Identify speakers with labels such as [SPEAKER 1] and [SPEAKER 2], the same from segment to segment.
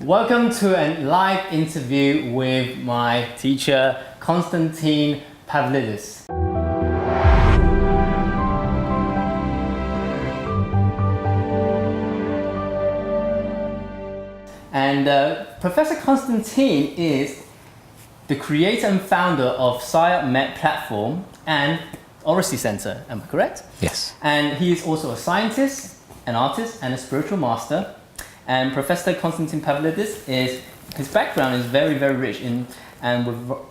[SPEAKER 1] Welcome to a live interview with my teacher, Konstantin Pavlidis. And Professor Konstantin is the creator and founder of Sci-Art-Met platform and Oracy Center, am I correct?
[SPEAKER 2] Yes.
[SPEAKER 1] And he is also a scientist, an artist, and a spiritual master. And Professor Konstantin Pavlidis his background is very, very rich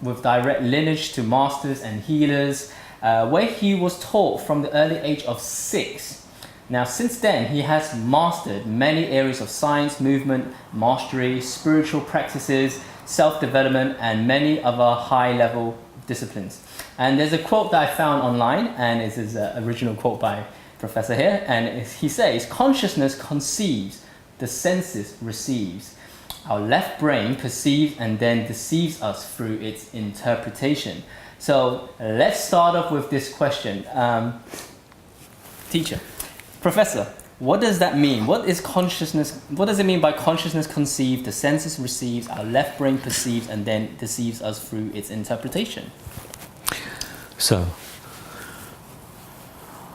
[SPEAKER 1] with direct lineage to masters and healers, where he was taught from the early age of 6. Now, since then, he has mastered many areas of science, movement, mastery, spiritual practices, self-development, and many other high-level disciplines. And there's a quote that I found online, and it is an original quote by Professor here, and he says, "Consciousness conceives, the senses receives. Our left brain perceives and then deceives us through its interpretation." So let's start off with this question. Teacher, Professor, what does that mean? What is consciousness? What does it mean by consciousness conceived, the senses receives, our left brain perceives and then deceives us through its interpretation?
[SPEAKER 2] So,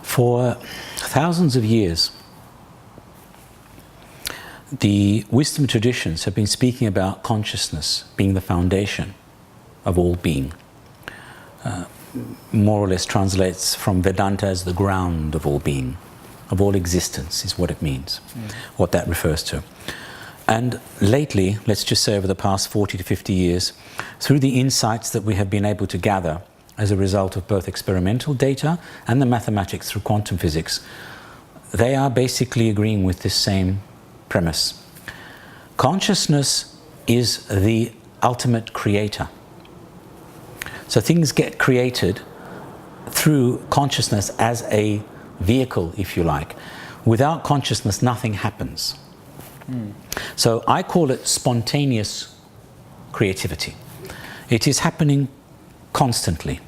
[SPEAKER 2] for thousands of years, the wisdom traditions have been speaking about consciousness being the foundation of all being. More or less translates from Vedanta as the ground of all being, of all existence is what it means, what that refers to. And lately, let's just say over the past 40 to 50 years, through the insights that we have been able to gather as a result of both experimental data and the mathematics through quantum physics, they are basically agreeing with this same premise. Consciousness is the ultimate creator. So things get created through consciousness as a vehicle, if you like. Without consciousness, nothing happens. So I call it spontaneous creativity. It is happening constantly.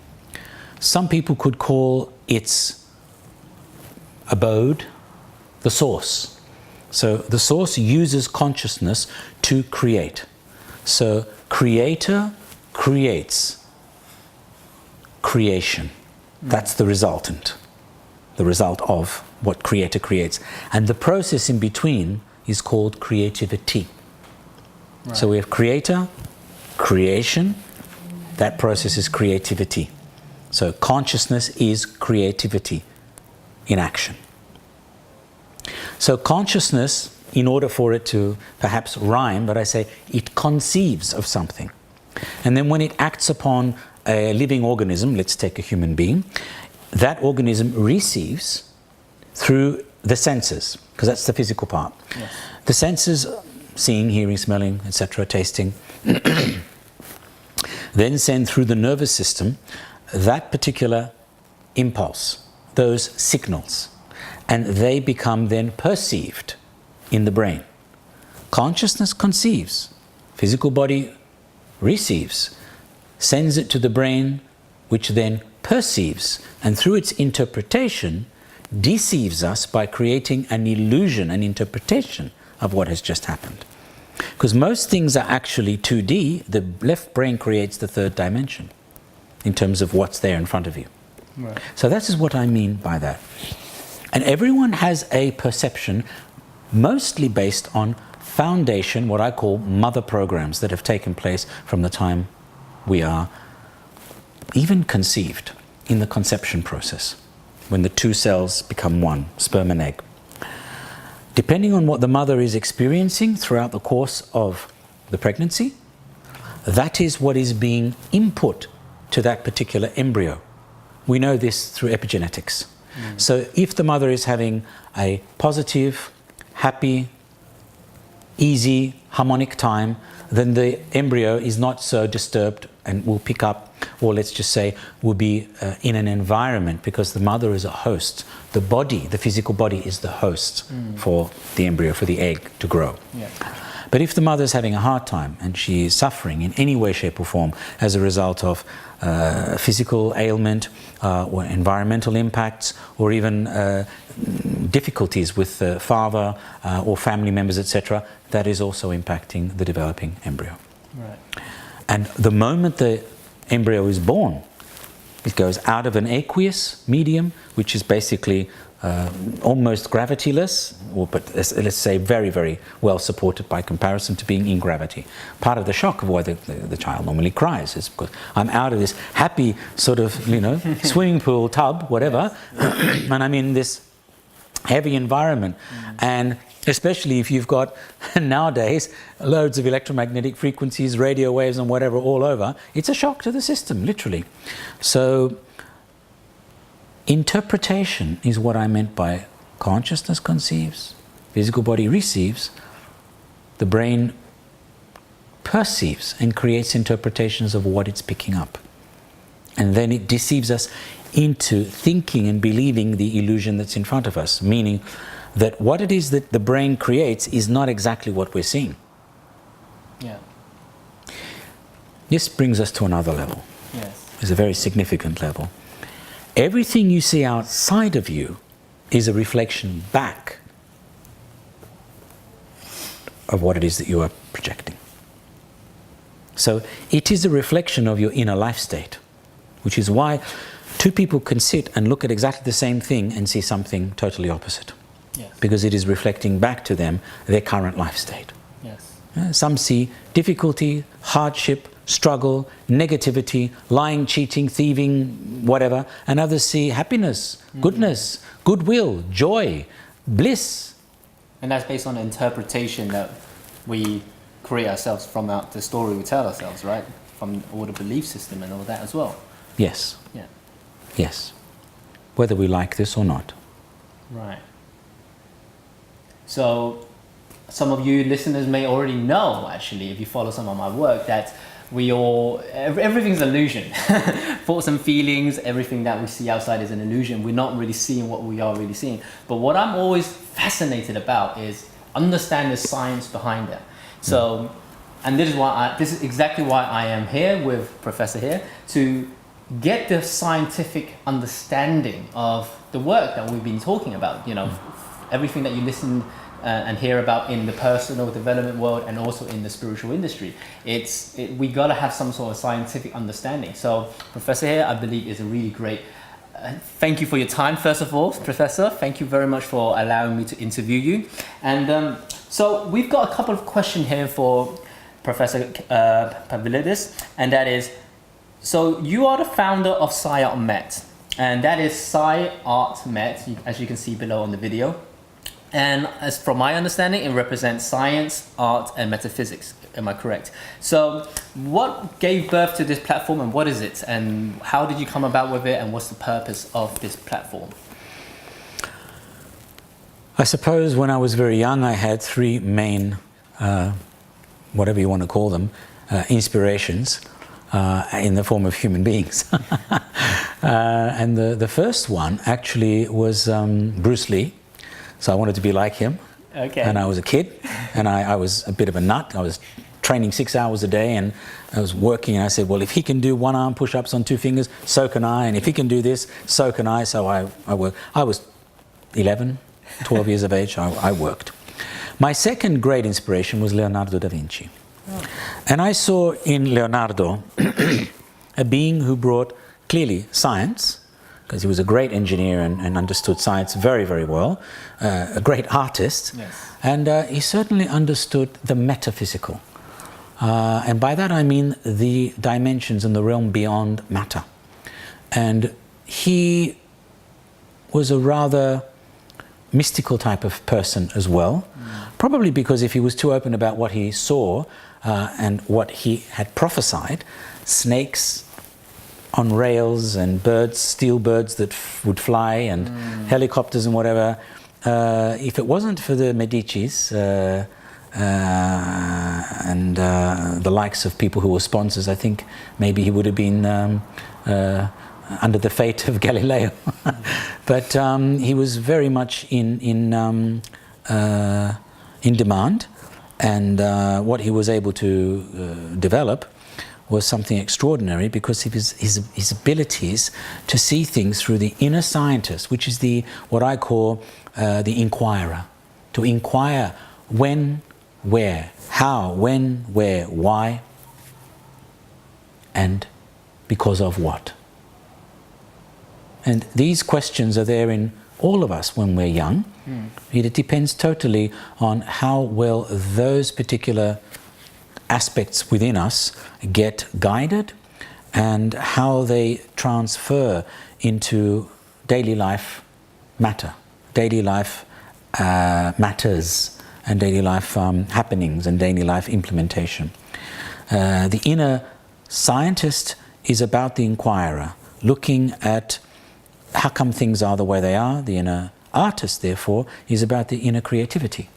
[SPEAKER 2] Some people could call its abode the source. So the source uses consciousness to create. So creator creates creation. That's the resultant, the result of what creator creates. And the process in between is called creativity. Right. So we have creator, creation, that process is creativity. So consciousness is creativity in action. So consciousness, in order for it to perhaps rhyme, but I say it conceives of something. And then when it acts upon a living organism, let's take a human being, that organism receives through the senses, because that's the physical part. Yes. The senses, seeing, hearing, smelling, etc., tasting, then send through the nervous system that particular impulse, those signals, and they become then perceived in the brain. Consciousness conceives, physical body receives, sends it to the brain, which then perceives, and through its interpretation deceives us by creating an illusion, an interpretation of what has just happened. Because most things are actually 2D, the left brain creates the third dimension in terms of what's there in front of you. Right. So that is what I mean by that. And everyone has a perception mostly based on foundation, what I call mother programs that have taken place from the time we are even conceived in the conception process, when the two cells become one, sperm and egg. Depending on what the mother is experiencing throughout the course of the pregnancy, that is what is being input to that particular embryo. We know this through epigenetics. So if the mother is having a positive, happy, easy, harmonic time, then the embryo is not so disturbed and will pick up, or let's just say, will be in an environment, because the mother is a host. The body, the physical body, is the host for the embryo, for the egg to grow. Yeah. But if the mother is having a hard time and she is suffering in any way, shape or form as a result of physical ailment or environmental impacts, or even difficulties with the father or family members, etc., that is also impacting the developing embryo.
[SPEAKER 1] Right.
[SPEAKER 2] And the moment the embryo is born, it goes out of an aqueous medium, which is basically almost gravityless, but let's say very, very well supported by comparison to being in gravity. Part of the shock of why the child normally cries is because I'm out of this happy sort of, swimming pool, tub, whatever, and I'm in this heavy environment. And especially if you've got, nowadays, loads of electromagnetic frequencies, radio waves and whatever all over, it's a shock to the system, literally. So interpretation is what I meant by consciousness conceives, physical body receives, the brain perceives and creates interpretations of what it's picking up. And then it deceives us into thinking and believing the illusion that's in front of us, meaning that what it is that the brain creates is not exactly what we're seeing.
[SPEAKER 1] Yeah.
[SPEAKER 2] This brings us to another level.
[SPEAKER 1] Yes.
[SPEAKER 2] It's a very significant level. Everything you see outside of you is a reflection back of what it is that you are projecting. So it is a reflection of your inner life state, which is why two people can sit and look at exactly the same thing and see something totally opposite.
[SPEAKER 1] Yes.
[SPEAKER 2] Because it is reflecting back to them their current life state.
[SPEAKER 1] Yes.
[SPEAKER 2] Some see difficulty, hardship, struggle, negativity, lying, cheating, thieving, whatever, and others see happiness, goodness, goodwill, joy, bliss.
[SPEAKER 1] And that's based on the interpretation that we create ourselves from the story we tell ourselves, right? From all the belief system and all that as well.
[SPEAKER 2] Yes.
[SPEAKER 1] Yeah.
[SPEAKER 2] Yes. Whether we like this or not.
[SPEAKER 1] Right. So some of you listeners may already know, actually, if you follow some of my work, that everything's an illusion. Thoughts and feelings, everything that we see outside is an illusion. We're not really seeing what we are really seeing. But what I'm always fascinated about is understand the science behind it. So, and this is exactly why I am here with Professor here, to get the scientific understanding of the work that we've been talking about, everything that you listen and hear about in the personal development world and also in the spiritual industry. We got to have some sort of scientific understanding. So Professor here, I believe, is a really great. Thank you for your time, first of all, Professor. Thank you very much for allowing me to interview you. And so we've got a couple of questions here for Professor Pavlidis, and that is, so you are the founder of Sci-Art-Met, and that is Sci-Art-Met, as you can see below on the video. And as from my understanding, it represents science, art, and metaphysics. Am I correct? So what gave birth to this platform, and what is it? And how did you come about with it, and what's the purpose of this platform?
[SPEAKER 2] I suppose when I was very young, I had three main, whatever you want to call them, inspirations in the form of human beings. And the first one actually was Bruce Lee. So I wanted to be like him.
[SPEAKER 1] Okay.
[SPEAKER 2] And I was a kid, and I was a bit of a nut. I was training 6 hours a day, and I was working, and I said, well, if he can do one arm push-ups on 2 fingers, so can I, and if he can do this, so can I. So I worked. I was 11, 12 years of age, I worked. My second great inspiration was Leonardo da Vinci. Oh. And I saw in Leonardo a being who brought clearly science, because he was a great engineer and understood science very, very well, a great artist,
[SPEAKER 1] yes.
[SPEAKER 2] And he certainly understood the metaphysical. And by that I mean the dimensions and the realm beyond matter. And he was a rather mystical type of person as well, probably because if he was too open about what he saw and what he had prophesied, snakes on rails and birds, steel birds that would fly, and helicopters and whatever. If it wasn't for the Medicis and the likes of people who were sponsors, I think maybe he would have been under the fate of Galileo. But he was very much in demand, and what he was able to develop was something extraordinary because of his abilities to see things through the inner scientist, which is what I call the inquirer. To inquire when, where, how, when, where, why, and because of what. And these questions are there in all of us when we're young. It depends totally on how well those particular aspects within us get guided and how they transfer into daily life matter, daily life matters, and daily life happenings and daily life implementation. The inner scientist is about the inquirer, looking at how come things are the way they are. The inner artist, therefore, is about the inner creativity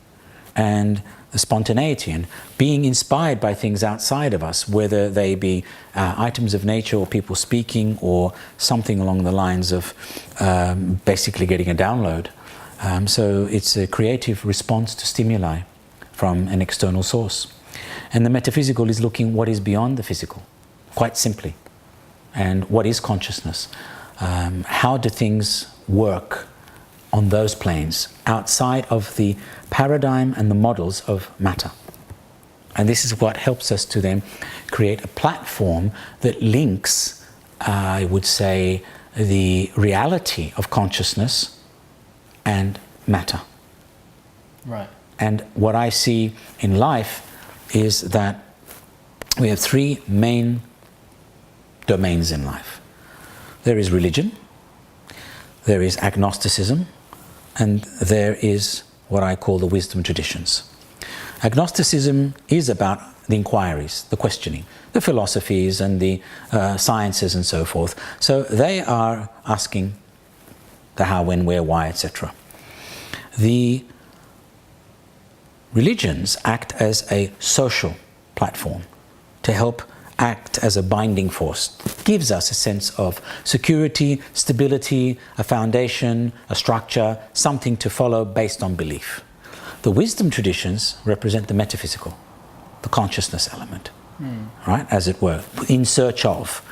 [SPEAKER 2] and the spontaneity and being inspired by things outside of us, whether they be items of nature or people speaking or something along the lines of basically getting a download. So it's a creative response to stimuli from an external source. And the metaphysical is looking what is beyond the physical, quite simply. And what is consciousness? How do things work on those planes outside of the paradigm and the models of matter? And this is what helps us to then create a platform that links, I would say, the reality of consciousness and matter.
[SPEAKER 1] Right.
[SPEAKER 2] And what I see in life is that we have three main domains in life. There is religion, there is agnosticism, and there is what I call the wisdom traditions. Agnosticism is about the inquiries, the questioning, the philosophies and the sciences and so forth. So they are asking the how, when, where, why, etc. The religions act as a social platform to help act as a binding force. It gives us a sense of security, stability, a foundation, a structure, something to follow based on belief. The wisdom traditions represent the metaphysical, the consciousness element, right, as it were, in search of.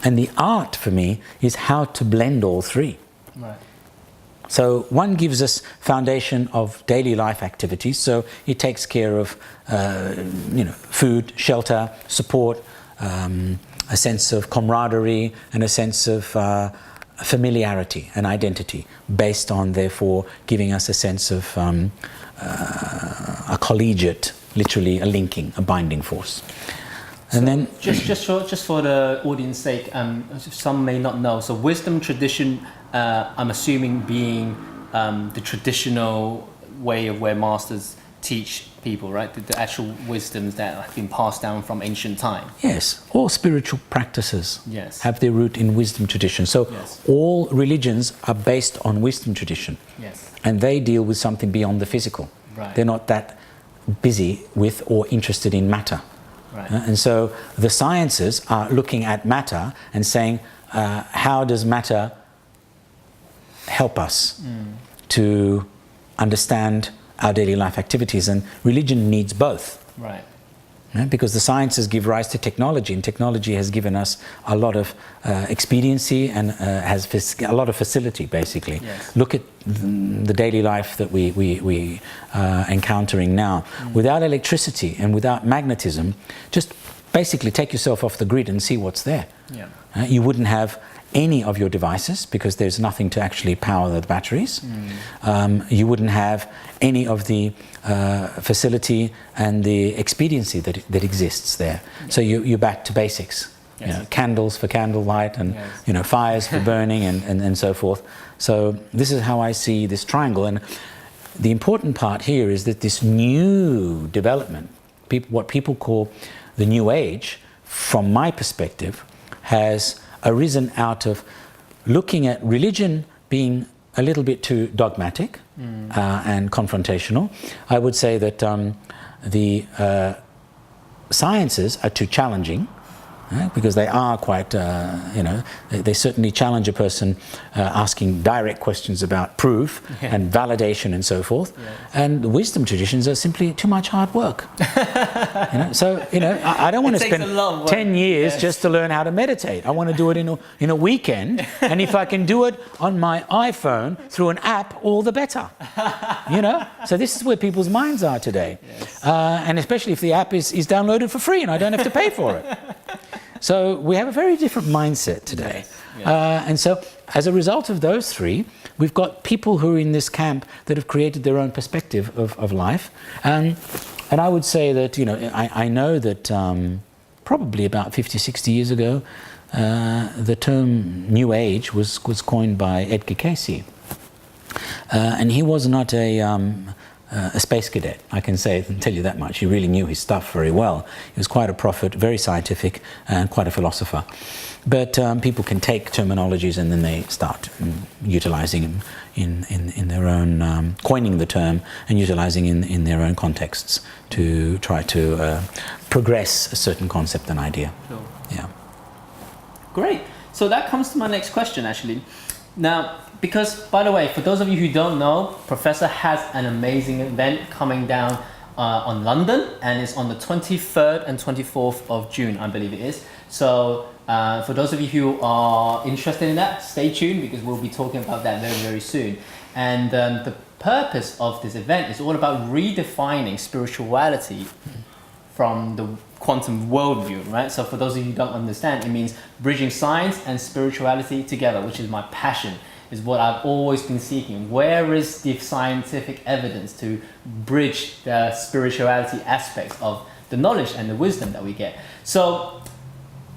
[SPEAKER 2] And the art for me is how to blend all three.
[SPEAKER 1] Right.
[SPEAKER 2] So one gives us foundation of daily life activities, so it takes care of food, shelter, support, a sense of camaraderie and a sense of familiarity and identity, based on therefore giving us a sense of a collegiate, literally a linking, a binding force. And then
[SPEAKER 1] just for the audience's sake, some may not know. So wisdom tradition, I'm assuming being the traditional way of where masters teach people, right? The actual wisdoms that have been passed down from ancient time.
[SPEAKER 2] Yes, all spiritual practices
[SPEAKER 1] Yes.
[SPEAKER 2] have their root in wisdom tradition. So
[SPEAKER 1] Yes.
[SPEAKER 2] all religions are based on wisdom tradition.
[SPEAKER 1] Yes.
[SPEAKER 2] And they deal with something beyond the physical.
[SPEAKER 1] Right.
[SPEAKER 2] They're not that busy with or interested in matter.
[SPEAKER 1] Right.
[SPEAKER 2] And so the sciences are looking at matter and saying, how does matter help us to understand our daily life activities? And religion needs both.
[SPEAKER 1] Right.
[SPEAKER 2] Because the sciences give rise to technology, and technology has given us a lot of expediency and has a lot of facility, basically.
[SPEAKER 1] Yes.
[SPEAKER 2] Look at the daily life that we are encountering now. Without electricity and without magnetism, just basically take yourself off the grid and see what's there.
[SPEAKER 1] Yeah.
[SPEAKER 2] You wouldn't have any of your devices because there's nothing to actually power the batteries. You wouldn't have any of the facility and the expediency that exists there. So you're back to basics.
[SPEAKER 1] Yes.
[SPEAKER 2] You know, candles for candlelight and
[SPEAKER 1] Yes.
[SPEAKER 2] fires for burning and so forth. So this is how I see this triangle. And the important part here is that this new development, what people call the New Age, from my perspective, has arisen out of looking at religion being a little bit too dogmatic and confrontational. I would say that the sciences are too challenging because they are quite, they certainly challenge a person asking direct questions about proof and validation and so forth.
[SPEAKER 1] Yes.
[SPEAKER 2] And the wisdom traditions are simply too much hard work. So, I don't want to spend 10 years just to learn how to meditate. I want to do it in a weekend, and if I can do it on my iPhone through an app, all the better. So this is where people's minds are today.
[SPEAKER 1] Yes.
[SPEAKER 2] And especially if the app is downloaded for free and I don't have to pay for it. So we have a very different mindset today.
[SPEAKER 1] Yes.
[SPEAKER 2] And so as a result of those three, we've got people who are in this camp that have created their own perspective of life. And I would say that, I know that probably about 50, 60 years ago, the term New Age was coined by Edgar Cayce. And he was not a space cadet, I can tell you that much. He really knew his stuff very well. He was quite a prophet, very scientific, and quite a philosopher. But people can take terminologies and then they start utilizing them in their own, coining the term and utilizing in their own contexts to try to progress a certain concept and idea.
[SPEAKER 1] Sure.
[SPEAKER 2] Yeah.
[SPEAKER 1] Great. So that comes to my next question, actually. Now, because, by the way, for those of you who don't know, Professor has an amazing event coming down on London, and it's on the 23rd and 24th of June, I believe it is. So for those of you who are interested in that, stay tuned, because we'll be talking about that very, very soon. And the purpose of this event is all about redefining spirituality from the quantum worldview, right? So for those of you who don't understand, it means bridging science and spirituality together, which is my passion, is what I've always been seeking. Where is the scientific evidence to bridge the spirituality aspects of the knowledge and the wisdom that we get? So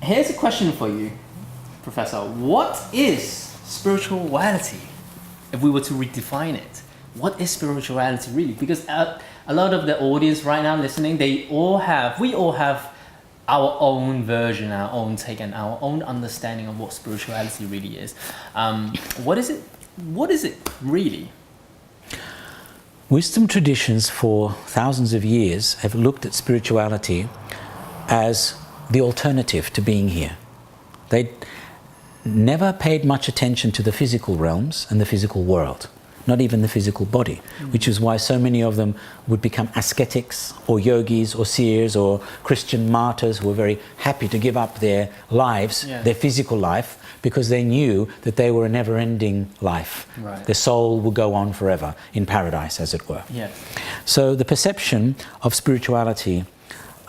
[SPEAKER 1] here's a question for you, Professor. What is spirituality? If we were to redefine it, what is spirituality really? Because a lot of the audience right now listening, we all have our own version, our own take, and our own understanding of what spirituality really is. What is it? What is it really?
[SPEAKER 2] Wisdom traditions for thousands of years have looked at spirituality as the alternative to being here. They never paid much attention to the physical realms and the physical world, not even the physical body, which is why so many of them would become ascetics or yogis or seers or Christian martyrs who were very happy to give up their lives, their physical life, because they knew that they were a never-ending life.
[SPEAKER 1] Right.
[SPEAKER 2] Their soul would go on forever in paradise, as it were.
[SPEAKER 1] Yes.
[SPEAKER 2] So the perception of spirituality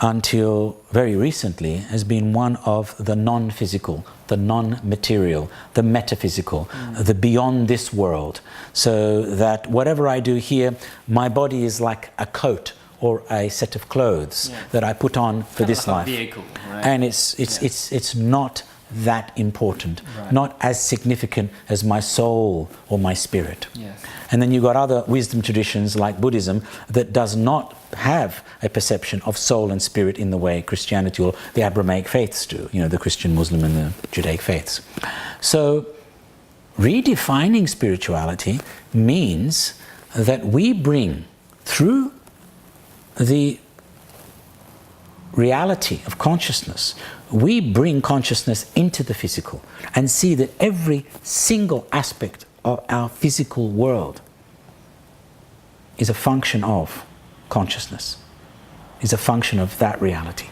[SPEAKER 2] until very recently has been one of the non-physical, the non-material, the metaphysical, the beyond this world. So that whatever I do here, my body is like a coat or a set of clothes that I put on for this life.
[SPEAKER 1] Vehicle, right?
[SPEAKER 2] And it's not that important, not as significant as my soul or my spirit.
[SPEAKER 1] Yes.
[SPEAKER 2] And then you've got other wisdom traditions like Buddhism that does not have a perception of soul and spirit in the way Christianity or the Abrahamic faiths do, the Christian, Muslim and the Judaic faiths. So redefining spirituality means that we bring, through the reality of consciousness, we bring consciousness into the physical and see that every single aspect of our physical world is a function of consciousness, is a function of that reality.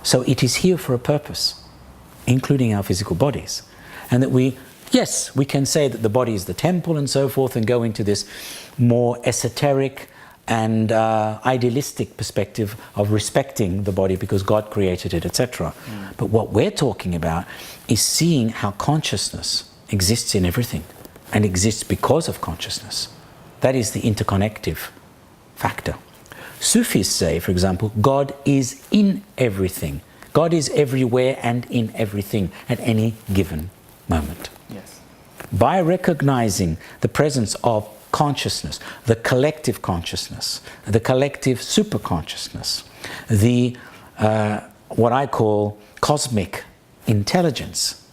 [SPEAKER 2] So it is here for a purpose, including our physical bodies. And that we can say that the body is the temple and so forth and go into this more esoteric and idealistic perspective of respecting the body because God created it, etc. But what we're talking about is seeing how consciousness exists in everything and exists because of consciousness. That is the interconnective factor. Sufis say, for example, God is in everything. God is everywhere and in everything at any given moment.
[SPEAKER 1] Yes.
[SPEAKER 2] By recognizing the presence of consciousness, the collective consciousness, the collective superconsciousness, the what I call cosmic intelligence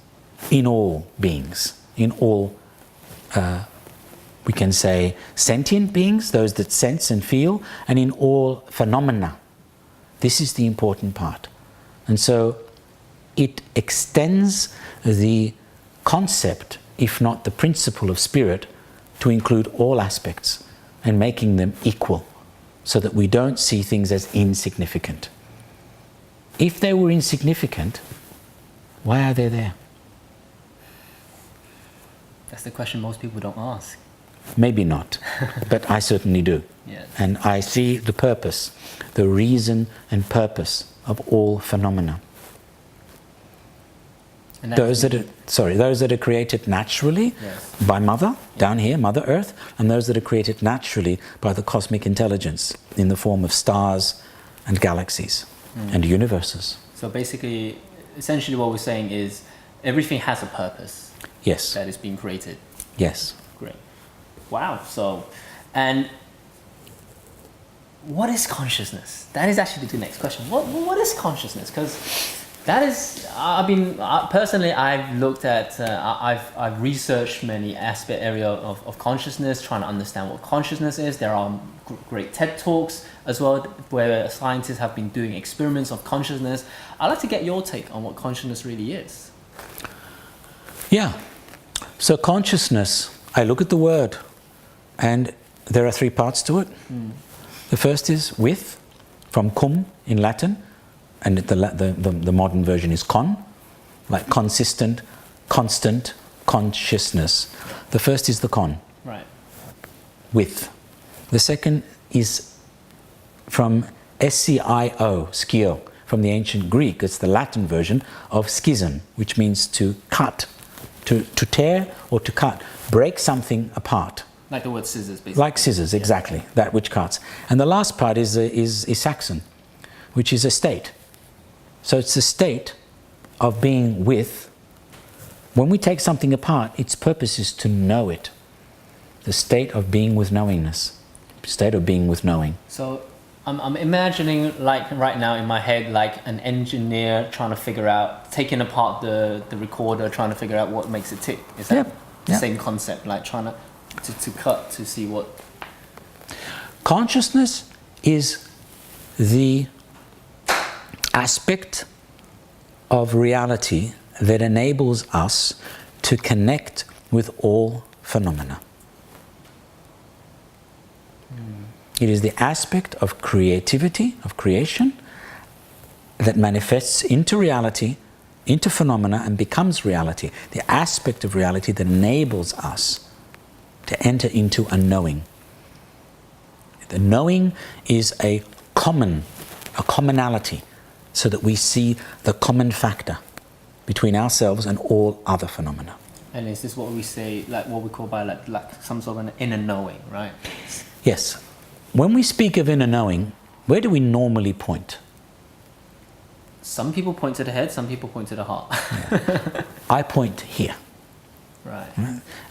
[SPEAKER 2] in all beings, in all we can say sentient beings, those that sense and feel, and in all phenomena. This is the important part. And so it extends the concept, if not the principle of spirit, to include all aspects and making them equal, so that we don't see things as insignificant. If they were insignificant, why are they there?
[SPEAKER 1] That's the question most people don't ask.
[SPEAKER 2] Maybe not, but I certainly do.
[SPEAKER 1] Yes.
[SPEAKER 2] And I see the purpose, the reason and purpose of all phenomena.
[SPEAKER 1] And
[SPEAKER 2] Those that are created naturally,
[SPEAKER 1] yes,
[SPEAKER 2] by Mother, down here, Mother Earth, and those that are created naturally by the cosmic intelligence in the form of stars and galaxies and universes.
[SPEAKER 1] So basically, essentially what we're saying is everything has a purpose.
[SPEAKER 2] Yes.
[SPEAKER 1] That is being created.
[SPEAKER 2] Yes.
[SPEAKER 1] Great. Wow. So, and what is consciousness? That is actually the next question. What is consciousness? Because that is, personally, I've looked at, I've researched many area of consciousness, trying to understand what consciousness is. There are great TED Talks as well, where scientists have been doing experiments of consciousness. I'd like to get your take on what consciousness really is.
[SPEAKER 2] Yeah. So consciousness, I look at the word, and there are three parts to it. The first is with, from cum in Latin, and the modern version is con, like consistent, constant, consciousness. The first is the con,
[SPEAKER 1] Right.
[SPEAKER 2] with. The second is from SCIO, skio, from the ancient Greek. It's the Latin version of schism, which means to cut, to tear or to cut, break something apart.
[SPEAKER 1] Like the word scissors, basically.
[SPEAKER 2] Like scissors, exactly, that which cuts. And the last part is Saxon, which is a state. So it's a state of being with. When we take something apart, its purpose is to know it. The state of being with knowingness. State of being with knowing.
[SPEAKER 1] So I'm imagining, like right now in my head, like an engineer trying to figure out, taking apart the recorder, trying to figure out what makes it tick. Is that the same concept? Like trying to cut to see what...
[SPEAKER 2] Consciousness is the aspect of reality that enables us to connect with all phenomena. It is the aspect of creativity, of creation, that manifests into reality, into phenomena, and becomes reality. The aspect of reality that enables us to enter into a knowing. The knowing is a commonality, so that we see the common factor between ourselves and all other phenomena.
[SPEAKER 1] And is this what we say, like what we call by like some sort of an inner knowing, right?
[SPEAKER 2] Yes. When we speak of inner knowing, where do we normally point?
[SPEAKER 1] Some people point to the head, some people point to the heart.
[SPEAKER 2] Yeah. I point here.
[SPEAKER 1] Right.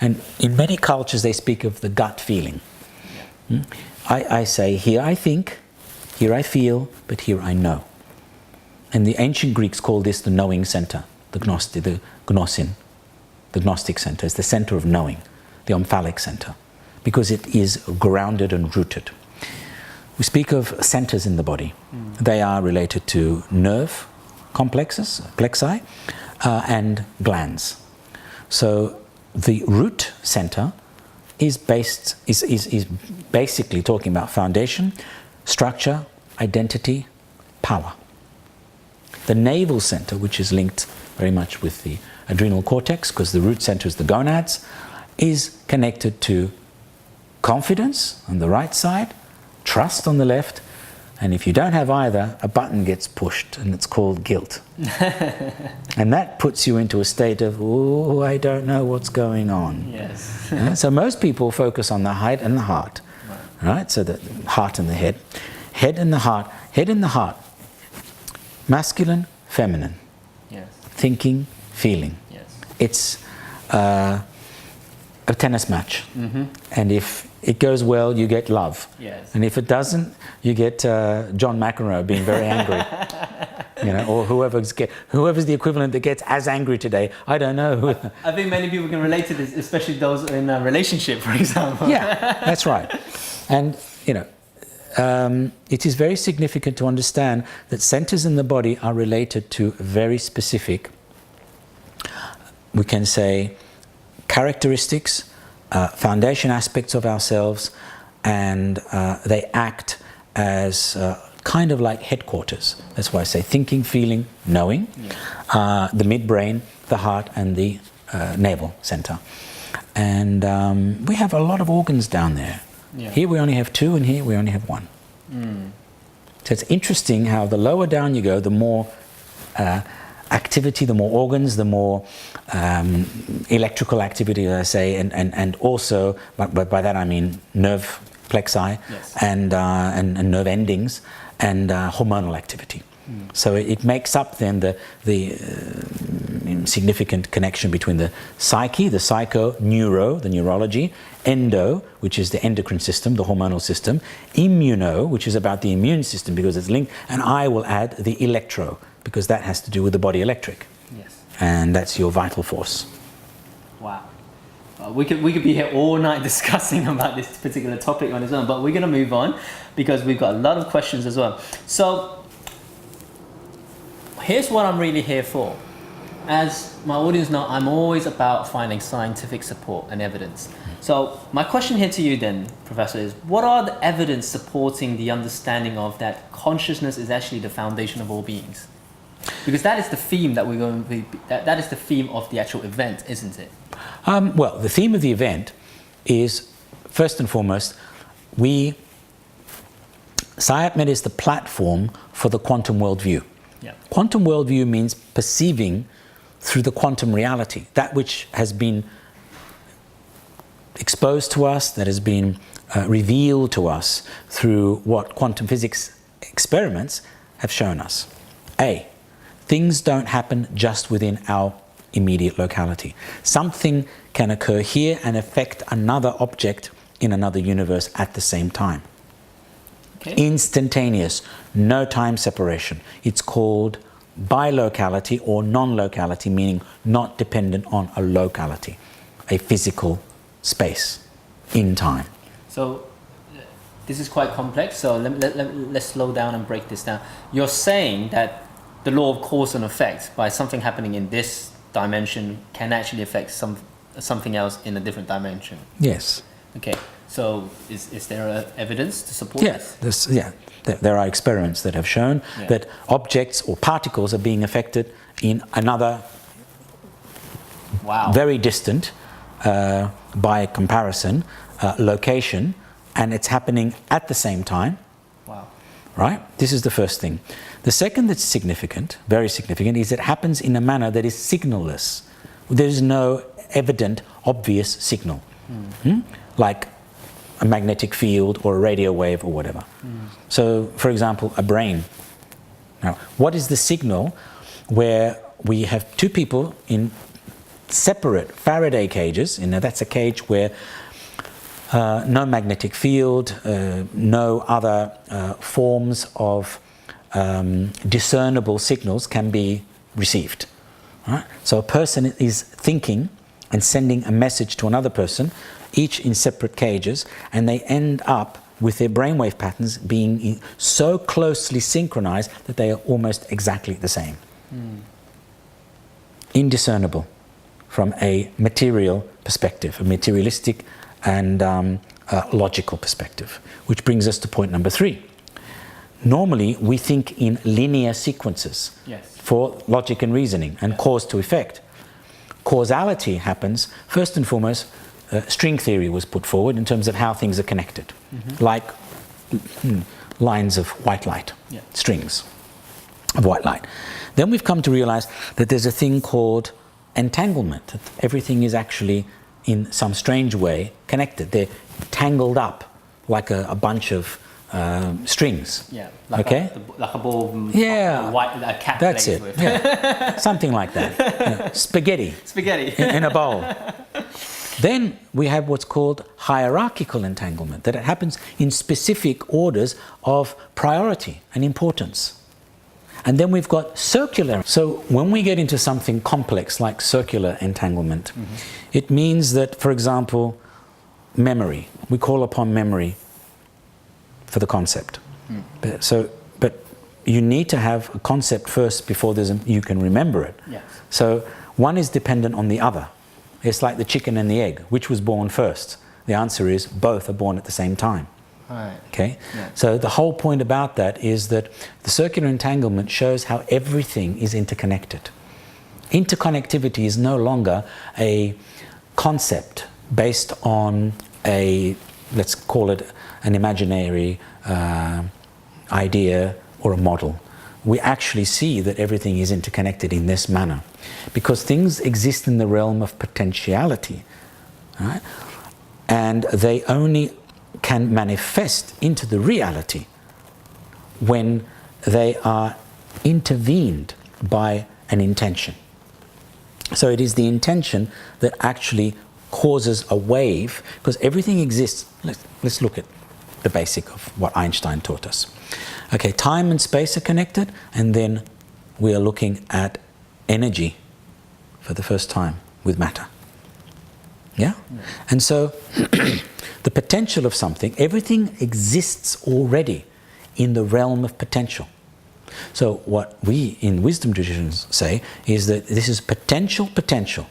[SPEAKER 2] And in many cultures they speak of the gut feeling.
[SPEAKER 1] Yeah.
[SPEAKER 2] I say, here I think, here I feel, but here I know. And the ancient Greeks called this the knowing center, the gnosin, the Gnostic center. It's the center of knowing, the omphalic center, because it is grounded and rooted. We speak of centers in the body. They are related to nerve complexes, plexi, and glands. So the root center is basically talking about foundation, structure, identity, power. The navel center, which is linked very much with the adrenal cortex, because the root center is the gonads, is connected to confidence on the right side, trust on the left, and if you don't have either, a button gets pushed, and it's called guilt. And that puts you into a state of, oh, I don't know what's going on.
[SPEAKER 1] Yes.
[SPEAKER 2] So most people focus on the head and the heart, right? So the heart and the head. Head and the heart. Head and the heart. Masculine, feminine.
[SPEAKER 1] Yes.
[SPEAKER 2] Thinking, feeling.
[SPEAKER 1] Yes.
[SPEAKER 2] It's a tennis match. And if it goes well, you get love.
[SPEAKER 1] Yes.
[SPEAKER 2] And if it doesn't, you get John McEnroe being very angry. Or whoever's the equivalent that gets as angry today. I don't know.
[SPEAKER 1] I think many people can relate to this, especially those in a relationship, for example.
[SPEAKER 2] Yeah, that's right. And it is very significant to understand that centers in the body are related to very specific, we can say, characteristics, foundation aspects of ourselves, and they act as kind of like headquarters. That's why I say thinking, feeling, knowing, the midbrain, the heart, and the navel center. And we have a lot of organs down there.
[SPEAKER 1] Yeah.
[SPEAKER 2] Here we only have 2, and here we only have 1. So it's interesting how the lower down you go, the more activity, the more organs, the more electrical activity, as I say, and also, but by that I mean nerve plexi,
[SPEAKER 1] yes,
[SPEAKER 2] and nerve endings, and hormonal activity. So it makes up then the significant connection between the psyche, the psycho, neuro, the neurology, endo, which is the endocrine system, the hormonal system, immuno, which is about the immune system because it's linked, and I will add the electro, because that has to do with the body electric.
[SPEAKER 1] yes.
[SPEAKER 2] And that's your vital force.
[SPEAKER 1] Wow. We could be here all night discussing about this particular topic on its own, but we're going to move on because we've got a lot of questions as well. So here's what I'm really here for. As my audience know, I'm always about finding scientific support and evidence. So my question here to you then, Professor, is what are the evidence supporting the understanding of that consciousness is actually the foundation of all beings? Because that is the theme that we're going to be, that is the theme of the actual event, isn't it?
[SPEAKER 2] Well, the theme of the event is, first and foremost, Sci-Art-Met is the platform for the quantum worldview.
[SPEAKER 1] Yeah.
[SPEAKER 2] Quantum worldview means perceiving through the quantum reality, that which has been exposed to us, that has been revealed to us through what quantum physics experiments have shown us. A, things don't happen just within our immediate locality. Something can occur here and affect another object in another universe at the same time.
[SPEAKER 1] Okay.
[SPEAKER 2] Instantaneous, no time separation. It's called bilocality or non-locality, meaning not dependent on a locality, a physical space in time.
[SPEAKER 1] So this is quite complex, so let's slow down and break this down. You're saying that the law of cause and effect, by something happening in this dimension, can actually affect something else in a different dimension.
[SPEAKER 2] Yes.
[SPEAKER 1] Okay, so is there evidence to support this?
[SPEAKER 2] There are experiments that have shown that objects or particles are being affected in another very distant, by comparison, location, and it's happening at the same time.
[SPEAKER 1] Wow.
[SPEAKER 2] Right? This is the first thing. The second that's significant, very significant, is it happens in a manner that is signalless. There is no evident, obvious signal. Like a magnetic field or a radio wave or whatever. So, for example, a brain. Now, what is the signal where we have 2 people in separate Faraday cages? That's a cage where no magnetic field, no other forms of discernible signals can be received. Right? So a person is thinking and sending a message to another person, each in separate cages, and they end up with their brainwave patterns being so closely synchronized that they are almost exactly the same. Indiscernible from a material perspective, a materialistic and logical perspective. Which brings us to point number 3. Normally, we think in linear sequences for logic and reasoning and cause to effect. Causality happens, first and foremost, string theory was put forward in terms of how things are connected, like lines of white light, strings of white light. Then we've come to realize that there's a thing called entanglement, that everything is actually in some strange way connected. They're tangled up like a bunch of strings.
[SPEAKER 1] Yeah, like like a ball.
[SPEAKER 2] Yeah,
[SPEAKER 1] a cat
[SPEAKER 2] that's
[SPEAKER 1] plays
[SPEAKER 2] it.
[SPEAKER 1] with.
[SPEAKER 2] Yeah. Something like that. Spaghetti. In a bowl. Then we have what's called hierarchical entanglement, that it happens in specific orders of priority and importance. And then we've got circular. So when we get into something complex like circular entanglement, it means that, for example, memory. We call upon memory for the concept. But you need to have a concept first before you can remember it.
[SPEAKER 1] Yes.
[SPEAKER 2] So one is dependent on the other. It's like the chicken and the egg. Which was born first? The answer is both are born at the same time.
[SPEAKER 1] Right.
[SPEAKER 2] Okay?
[SPEAKER 1] Yeah.
[SPEAKER 2] So the whole point about that is that the circular entanglement shows how everything is interconnected. Interconnectivity is no longer a concept based on a, let's call it an imaginary idea or a model. We actually see that everything is interconnected in this manner because things exist in the realm of potentiality, right? And they only can manifest into the reality when they are intervened by an intention. So it is the intention that actually causes a wave, because everything exists. Let's look at the basic of what Einstein taught us. Okay, time and space are connected, and then we are looking at energy for the first time with matter. Yeah? And so the potential of something, everything exists already in the realm of potential. So what we in wisdom traditions say is that this is potential, potential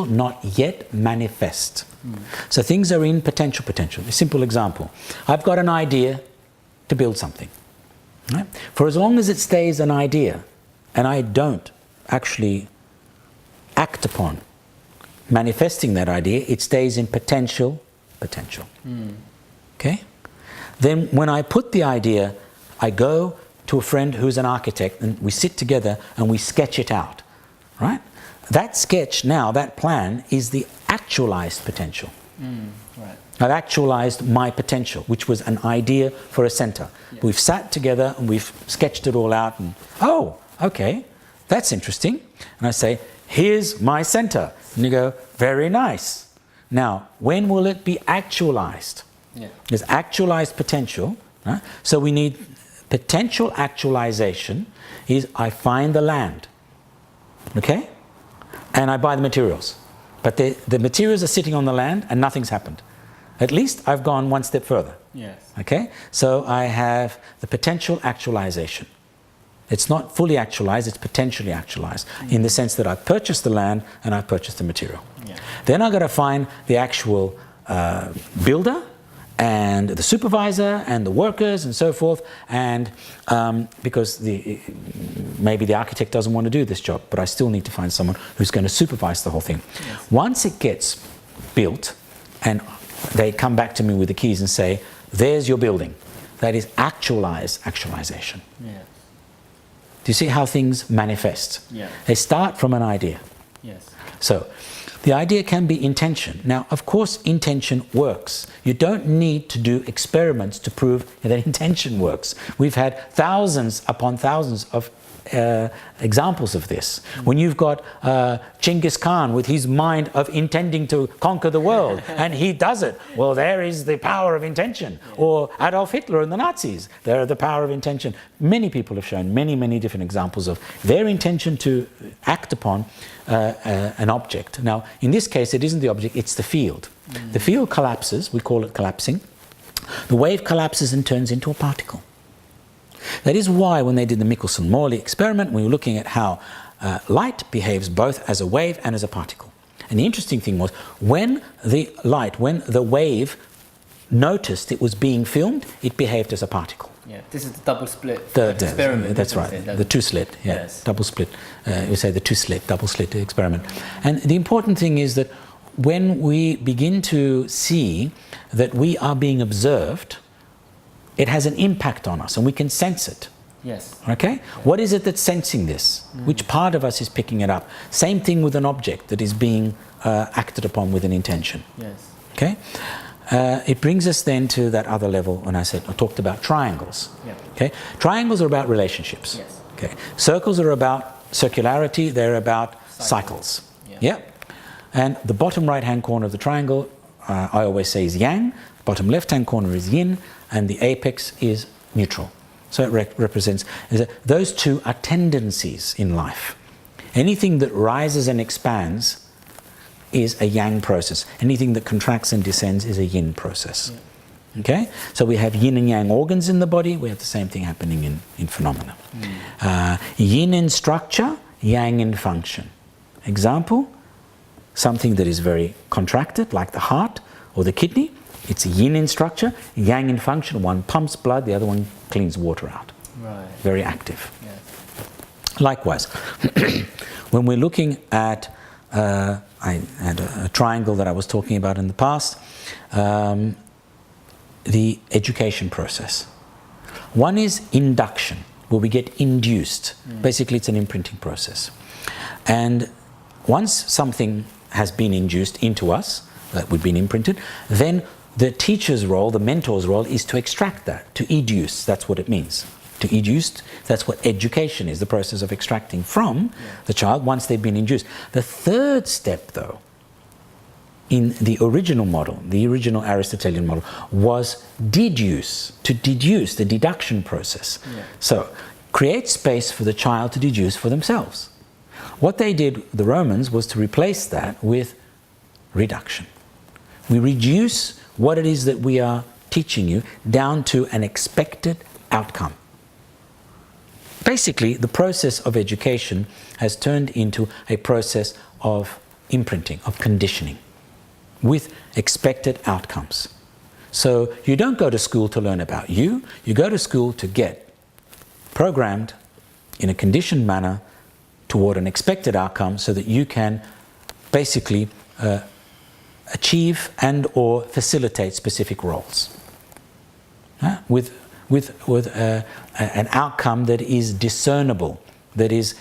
[SPEAKER 2] not yet manifest. So things are in potential. A simple example. I've got an idea to build something. Right? For as long as it stays an idea and I don't actually act upon manifesting that idea, it stays in potential. Okay? Then when I put the idea, I go to a friend who's an architect and we sit together and we sketch it out. Right? That sketch now, that plan, is the actualized potential.
[SPEAKER 1] Right.
[SPEAKER 2] I've actualized my potential, which was an idea for a center. Yeah. We've sat together and we've sketched it all out and, oh, okay, that's interesting. And I say, here's my center. And you go, very nice. Now, when will it be actualized? Yeah. There's actualized potential. Right? So we need potential actualization is I find the land. Okay? And I buy the materials. But the materials are sitting on the land and nothing's happened. At least I've gone one step further.
[SPEAKER 1] Yes.
[SPEAKER 2] Okay? So I have the potential actualization. It's not fully actualized, it's potentially actualized in the sense that I've purchased the land and I've purchased the material. Yeah. Then I've got to find the actual builder and the supervisor and the workers and so forth, and because maybe the architect doesn't want to do this job, but I still need to find someone who's going to supervise the whole thing. Yes. Once it gets built and they come back to me with the keys and say, there's your building, that is actualization. Yeah. Do you see how things manifest? Yeah. They start from an idea. Yes. So the idea can be intention. Now, of course, intention works. You don't need to do experiments to prove that intention works. We've had thousands upon thousands of examples of this. When you've got Genghis Khan with his mind of intending to conquer the world, and he does it, well, there is the power of intention. Or Adolf Hitler and the Nazis, they're the power of intention. Many people have shown many different examples of their intention to act upon an object. Now, in this case, it isn't the object, it's the field. The field collapses, we call it collapsing. The wave collapses and turns into a particle. That is why when they did the Michelson-Morley experiment, we were looking at how light behaves both as a wave and as a particle. And the interesting thing was, when the wave noticed it was being filmed, it behaved as a particle.
[SPEAKER 1] Yeah, this is the double split experiment.
[SPEAKER 2] That's right, the two-slit, yeah, yes. Double split. We say the two-slit, double slit experiment. And the important thing is that when we begin to see that we are being observed, it has an impact on us and we can sense it.
[SPEAKER 1] Yes.
[SPEAKER 2] Okay? What is it that's sensing this? Which part of us is picking it up? Same thing with an object that is being acted upon with an intention. Yes. Okay? It brings us then to that other level when I talked about triangles. Yeah. Okay? Triangles are about relationships. Yes. Okay? Circles are about circularity, they're about cycles. Yeah. And the bottom right-hand corner of the triangle, I always say, is yang, bottom left-hand corner is yin, and the apex is neutral. So it represents, those two are tendencies in life. Anything that rises and expands is a yang process. Anything that contracts and descends is a yin process. Okay? So we have yin and yang organs in the body, we have the same thing happening in phenomena. Yin in structure, yang in function. Example, something that is very contracted, like the heart or the kidney, it's yin in structure, yang in function. One pumps blood, the other one cleans water out.
[SPEAKER 1] Right.
[SPEAKER 2] Very active.
[SPEAKER 1] Yes.
[SPEAKER 2] Likewise, when we're looking at, I had a triangle that I was talking about in the past, the education process. One is induction, where we get induced. Basically, it's an imprinting process. And once something has been induced into us, that we've been imprinted, then the teacher's role, the mentor's role, is to extract that, to educe. That's what it means. To educe, that's what education is, the process of extracting from the child once they've been induced. The third step, though, in the original model, the original Aristotelian model, was deduce, to deduce, the deduction process. So, create space for the child to deduce for themselves. What they did, the Romans, was to replace that with reduction. We reduce what it is that we are teaching you down to an expected outcome. Basically, the process of education has turned into a process of imprinting, of conditioning, with expected outcomes. So you don't go to school to learn about you, you go to school to get programmed in a conditioned manner toward an expected outcome so that you can basically achieve and or facilitate specific roles. With an outcome that is discernible, that is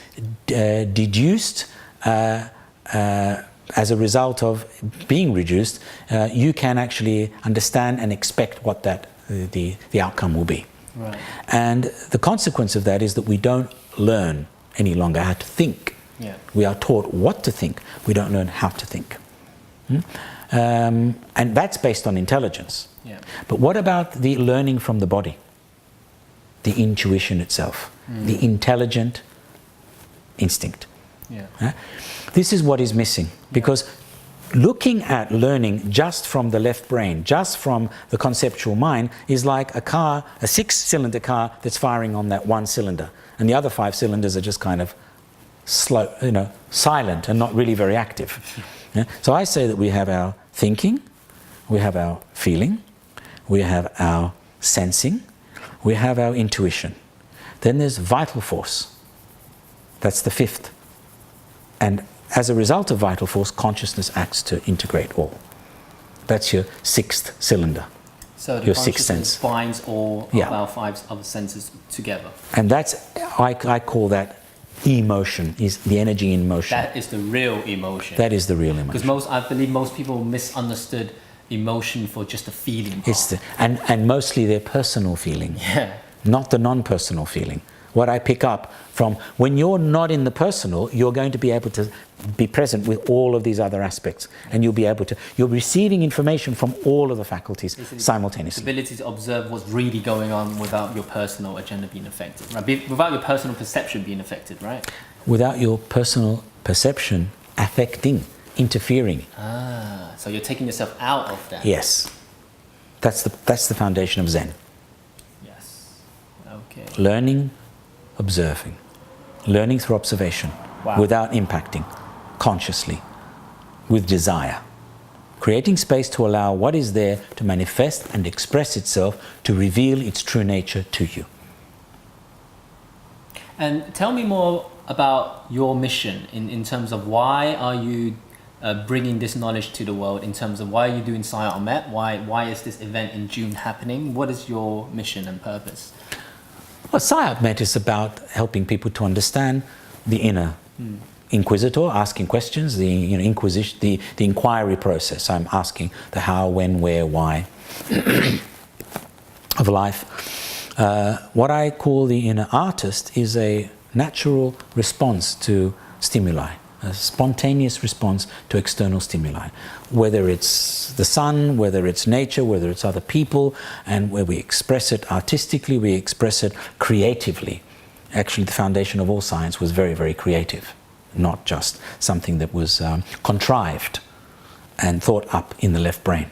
[SPEAKER 2] deduced as a result of being reduced, you can actually understand and expect what the outcome will be.
[SPEAKER 1] Right. And
[SPEAKER 2] the consequence of that is that we don't learn any longer how to think. We are taught what to think, we don't learn how to think. And that's based on intelligence. But what about the learning from the body? The intuition itself, the intelligent instinct. This is what is missing, because looking at learning just from the left brain, just from the conceptual mind, is like a car, a 6-cylinder car that's firing on that one cylinder, and the other 5 cylinders are just kind of slow, silent and not really very active. So I say that we have our thinking, we have our feeling, we have our sensing, we have our intuition. Then there's vital force. That's the 5th. And as a result of vital force, consciousness acts to integrate all. That's your 6th cylinder.
[SPEAKER 1] So the
[SPEAKER 2] your 6th sense
[SPEAKER 1] binds all of our 5 other senses together.
[SPEAKER 2] And that's, I call that emotion, is the energy in motion.
[SPEAKER 1] That is the real emotion.
[SPEAKER 2] That is the real emotion.
[SPEAKER 1] Because I believe most people misunderstood emotion for just a feeling part.
[SPEAKER 2] And mostly their personal feeling, not the non-personal feeling. What I pick up from, when you're not in the personal, you're going to be able to be present with all of these other aspects, and you're receiving information from all of the faculties simultaneously.
[SPEAKER 1] The ability to observe what's really going on without your personal agenda being affected, right? Without your personal perception being affected, right?
[SPEAKER 2] Without your personal perception affecting, interfering.
[SPEAKER 1] So you're taking yourself out of that.
[SPEAKER 2] Yes. That's the foundation of Zen.
[SPEAKER 1] Yes. Okay.
[SPEAKER 2] Learning, observing. Learning through observation, without impacting, consciously, with desire. Creating space to allow what is there to manifest and express itself, to reveal its true nature to you.
[SPEAKER 1] And tell me more about your mission in terms of why are you bringing this knowledge to the world, in terms of why are you doing Sci-Art-Met? Why is this event in June happening? What is your mission and purpose?
[SPEAKER 2] Well, Sci-Art-Met is about helping people to understand the inner inquisitor, asking questions, the inquisition, the inquiry process. I'm asking the how, when, where, why of life. What I call the inner artist is a natural response to stimuli, a spontaneous response to external stimuli, whether it's the sun, whether it's nature, whether it's other people, and where we express it artistically, we express it creatively. Actually, the foundation of all science was very, very creative, not just something that was contrived and thought up in the left brain.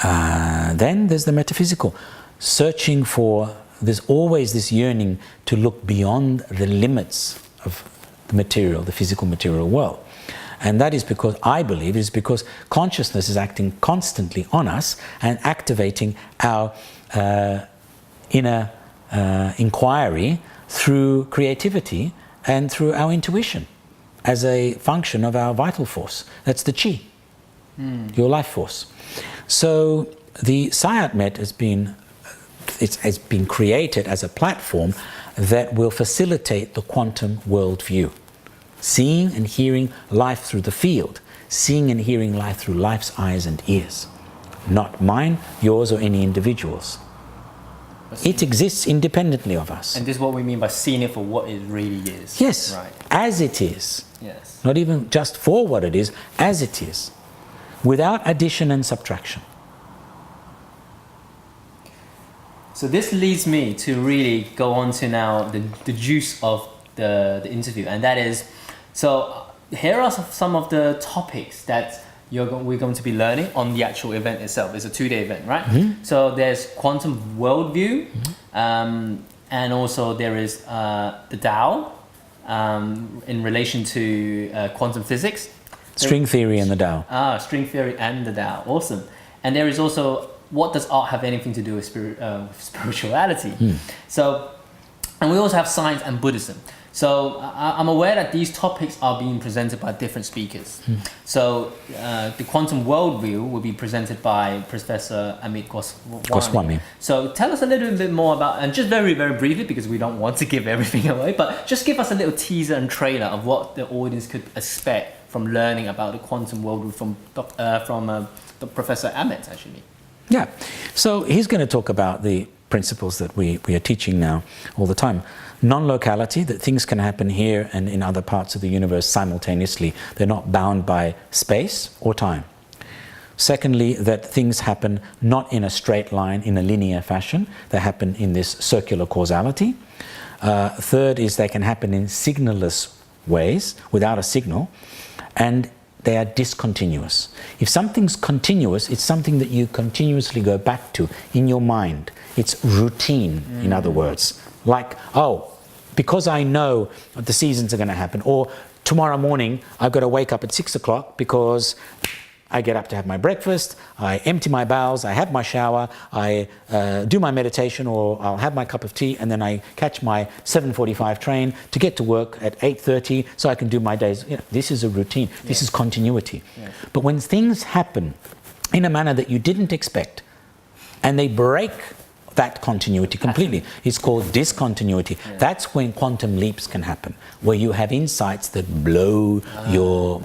[SPEAKER 2] Then there's the metaphysical, searching for, there's always this yearning to look beyond the limits of the material, the physical material world. And that is because, I believe, is because consciousness is acting constantly on us and activating our inner inquiry through creativity and through our intuition as a function of our vital force. That's the chi, your life force. So the Sci-Art-Met has been created as a platform that will facilitate the quantum worldview. Seeing and hearing life through the field, seeing and hearing life through life's eyes and ears. Not mine, yours, or any individual's. It exists independently of us.
[SPEAKER 1] And this is what we mean by seeing it for what it really is.
[SPEAKER 2] Yes,
[SPEAKER 1] right.
[SPEAKER 2] As it is.
[SPEAKER 1] Yes.
[SPEAKER 2] Not even just for what it is, as it is. Without addition and subtraction.
[SPEAKER 1] So this leads me to really go on to now the juice of the interview, and that is, so here are some of the topics that we're going to be learning on the actual event itself. It's a 2-day event, right? Mm-hmm. So there's Quantum Worldview, and also there is the Tao in relation to quantum physics.
[SPEAKER 2] String theory and the Tao.
[SPEAKER 1] String theory and the Tao. Awesome. And there is also, what does art have anything to do with spirituality? So, and we also have science and Buddhism. So I'm aware that these topics are being presented by different speakers. So the Quantum Worldview will be presented by Professor Amit Goswami. So tell us a little bit more about, and just very, very briefly, because we don't want to give everything away, but just give us a little teaser and trailer of what the audience could expect from learning about the Quantum Worldview from Professor Amit, actually.
[SPEAKER 2] Yeah, so he's going to talk about the principles that we are teaching now all the time. Non-locality, that things can happen here and in other parts of the universe simultaneously. They're not bound by space or time. Secondly, that things happen not in a straight line, in a linear fashion. They happen in this circular causality. Third is they can happen in signalless ways, without a signal. And they are discontinuous. If something's continuous, it's something that you continuously go back to in your mind. It's routine, in other words. Like, oh, because I know the seasons are going to happen, or tomorrow morning I've got to wake up at 6 o'clock because I get up to have my breakfast, I empty my bowels, I have my shower, I do my meditation, or I'll have my cup of tea, and then I catch my 7:45 train to get to work at 8:30 so I can do my days. You know, this is a routine. Yeah. This is continuity. Yeah. But when things happen in a manner that you didn't expect, and they break that continuity completely, it's called discontinuity. Yeah. That's when quantum leaps can happen, where you have insights that blow your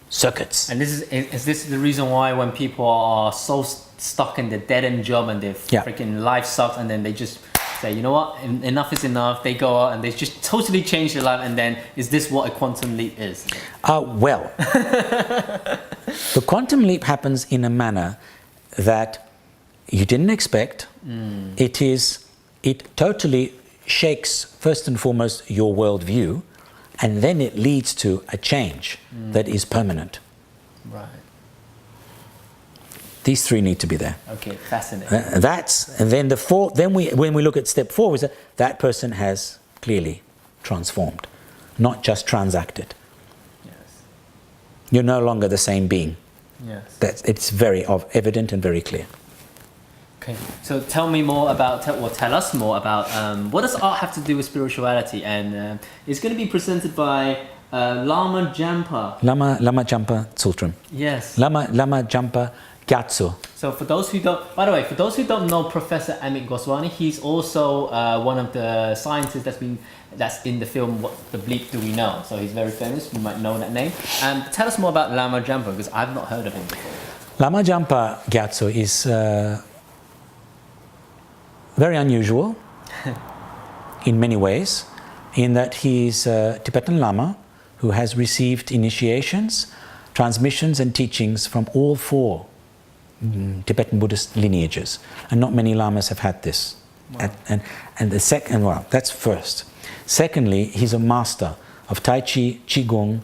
[SPEAKER 2] circuits.
[SPEAKER 1] And is this the reason why when people are so stuck in the dead-end job and their freaking life sucks, and then they just say, you know what, enough is enough, they go out and they just totally change their life, and then is this what a quantum leap is?
[SPEAKER 2] Well, the quantum leap happens in a manner that you didn't expect. It totally shakes, first and foremost, your worldview, and then it leads to a change that is permanent.
[SPEAKER 1] Right.
[SPEAKER 2] These three need to be there.
[SPEAKER 1] Okay, fascinating.
[SPEAKER 2] And then the fourth. Then when we look at step 4, is that person has clearly transformed, not just transacted.
[SPEAKER 1] Yes.
[SPEAKER 2] You're no longer the same being.
[SPEAKER 1] Yes.
[SPEAKER 2] It's very evident and very clear.
[SPEAKER 1] Okay, so tell me more about, tell us more about what does art have to do with spirituality, and it's going to be presented by Lama Jampa.
[SPEAKER 2] Lama Jampa Tsultrim.
[SPEAKER 1] Yes.
[SPEAKER 2] Lama Jampa Gyatso.
[SPEAKER 1] So for those who don't, by the way, for those who don't know Professor Amit Goswami, he's also one of the scientists that's in the film What the Bleep Do We Know? So he's very famous. You might know that name. Tell us more about Lama Jampa, because I've not heard of him before.
[SPEAKER 2] Lama Jampa Gyatso is very unusual in many ways, in that he's a Tibetan Lama who has received initiations, transmissions and teachings from all 4 Tibetan Buddhist lineages, and not many Lamas have had this. Wow. And the second, well, that's first. Secondly, he's a master of Tai Chi, Qigong,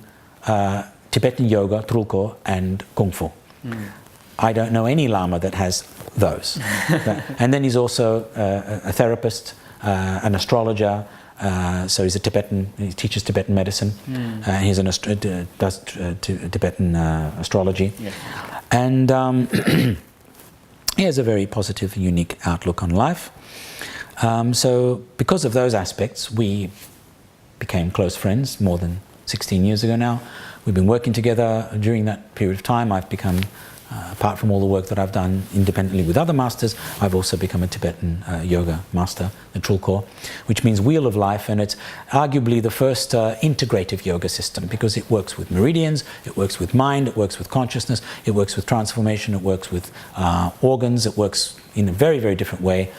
[SPEAKER 2] Tibetan Yoga, Trulko, and Kung Fu. I don't know any Lama that has those. And then he's also a therapist, an astrologer. So he's a Tibetan. He teaches Tibetan medicine. He's does Tibetan astrology, and he has a very positive, unique outlook on life. So because of those aspects, we became close friends more than 16 years ago now. We've been working together during that period of time. I've become, apart from all the work that I've done independently with other masters, I've also become a Tibetan yoga master, the Trulkor, which means wheel of life, and it's arguably the first integrative yoga system because it works with meridians, it works with mind, it works with consciousness, it works with transformation, it works with organs, it works in a very, very different way.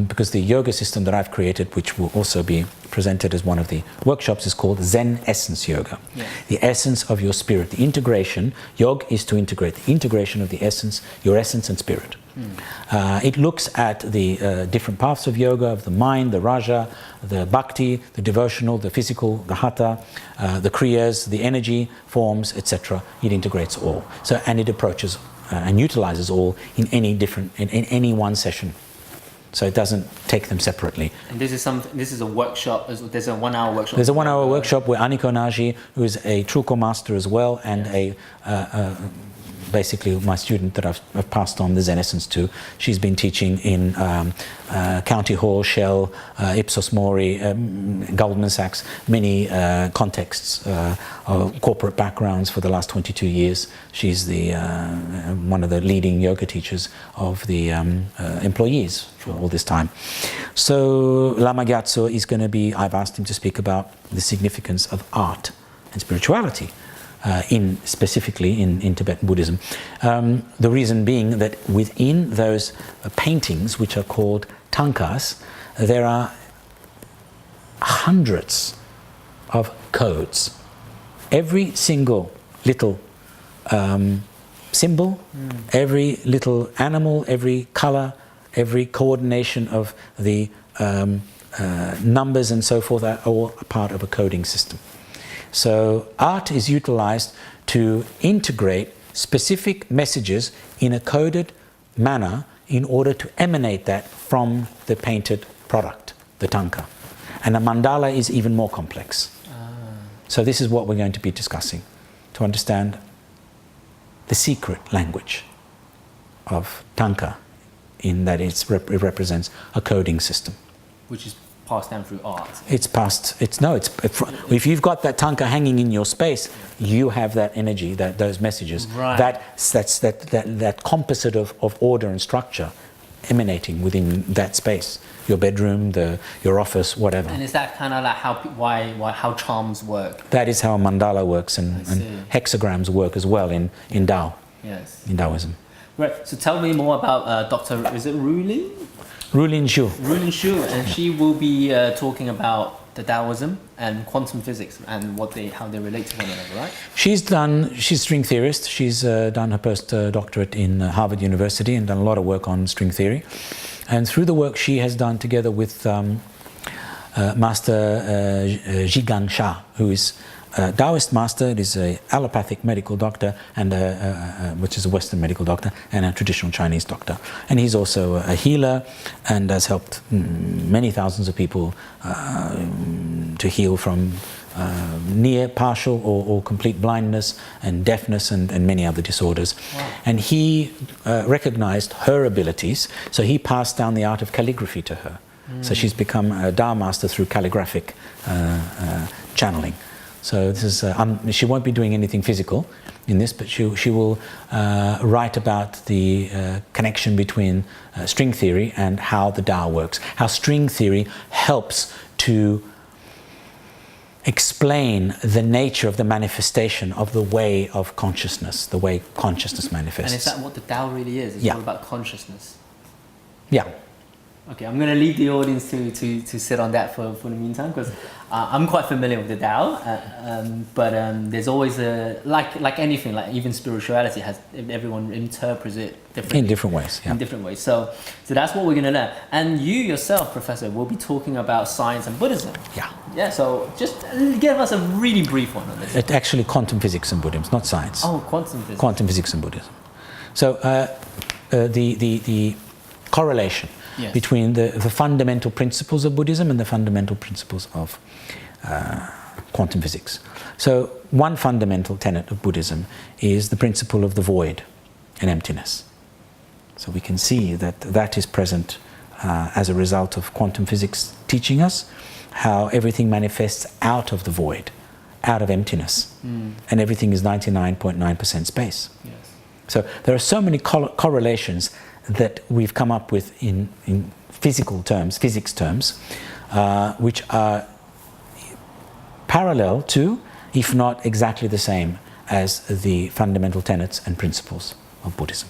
[SPEAKER 2] Because the yoga system that I've created, which will also be presented as one of the workshops, is called Zen Essence Yoga. Yeah. The essence of your spirit, the integration. Yoga is to integrate the integration of the essence, your essence and spirit. It looks at the different paths of yoga, of the mind, the raja, the bhakti, the devotional, the physical, the hatha, the kriyas, the energy forms, etc. It integrates all. So, and it approaches and utilizes all in any one session. So it doesn't take them separately.
[SPEAKER 1] And this is a workshop. There's a 1 hour workshop.
[SPEAKER 2] There's a 1 hour workshop where Aniko Naji, who is a Trulkor master as well, and basically my student that I've passed on the Zen Essence to. She's been teaching in County Hall, Shell, Ipsos Mori, Goldman Sachs, many contexts of corporate backgrounds for the last 22 years. She's the one of the leading yoga teachers of the employees for all this time. So Lama Gyatso is going to be, I've asked him to speak about the significance of art and spirituality. Specifically in Tibetan Buddhism. The reason being that within those paintings, which are called tankas, there are hundreds of codes. Every single little symbol, every little animal, every color, every coordination of the numbers and so forth are all a part of a coding system. So art is utilized to integrate specific messages in a coded manner in order to emanate that from the painted product, the tanka. And a mandala is even more complex. So this is what we're going to be discussing, to understand the secret language of tanka, in that it represents a coding system.
[SPEAKER 1] Which is passed down through art.
[SPEAKER 2] If you've got that tanka hanging in your space, you have that energy, those messages,
[SPEAKER 1] right.
[SPEAKER 2] that composite of order and structure emanating within that space, your bedroom, your office, whatever.
[SPEAKER 1] And is that kind of like how charms work?
[SPEAKER 2] That is how a mandala works, and hexagrams work as well in Tao.
[SPEAKER 1] Yes.
[SPEAKER 2] In Taoism.
[SPEAKER 1] Right. So tell me more about Dr. Is it Rulin?
[SPEAKER 2] Rulin Xu.
[SPEAKER 1] Rulin Xu, and she will be talking about the Taoism and quantum physics and how they relate to one another, right? She's
[SPEAKER 2] string theorist. She's done her postdoctorate in Harvard University and done a lot of work on string theory. And through the work she has done together with Master Zhigang Sha, who is a Taoist master, is an allopathic medical doctor, and which is a Western medical doctor, and a traditional Chinese doctor. And he's also a healer and has helped many thousands of people to heal from near partial or complete blindness and deafness and many other disorders. Wow. And he recognized her abilities, so he passed down the art of calligraphy to her. So she's become a Tao master through calligraphic channeling. So this is she won't be doing anything physical in this, but she will write about the connection between string theory and how the Tao works, how string theory helps to explain the nature of the manifestation of the way of consciousness, the way consciousness manifests.
[SPEAKER 1] And is that what the Tao really is? It's all about consciousness.
[SPEAKER 2] Yeah.
[SPEAKER 1] Okay, I'm going to leave the audience to sit on that for the meantime, because I'm quite familiar with the Tao, but there's always like anything, like even spirituality everyone interprets it differently.
[SPEAKER 2] In different ways, yeah.
[SPEAKER 1] In different ways. So that's what we're going to learn. And you yourself, Professor, will be talking about science and Buddhism.
[SPEAKER 2] Yeah.
[SPEAKER 1] Yeah, so just give us a really brief one on this.
[SPEAKER 2] Actually, quantum physics and Buddhism, not science.
[SPEAKER 1] Oh, quantum physics.
[SPEAKER 2] Quantum physics and Buddhism. So the correlation
[SPEAKER 1] Yes.
[SPEAKER 2] between the fundamental principles of Buddhism and the fundamental principles of quantum physics. So one fundamental tenet of Buddhism is the principle of the void and emptiness. So we can see that that is present as a result of quantum physics teaching us how everything manifests out of the void, out of emptiness, and everything is 99.9% space.
[SPEAKER 1] Yes.
[SPEAKER 2] So there are so many correlations that we've come up with in physics terms, which are parallel to, if not exactly the same, as the fundamental tenets and principles of Buddhism.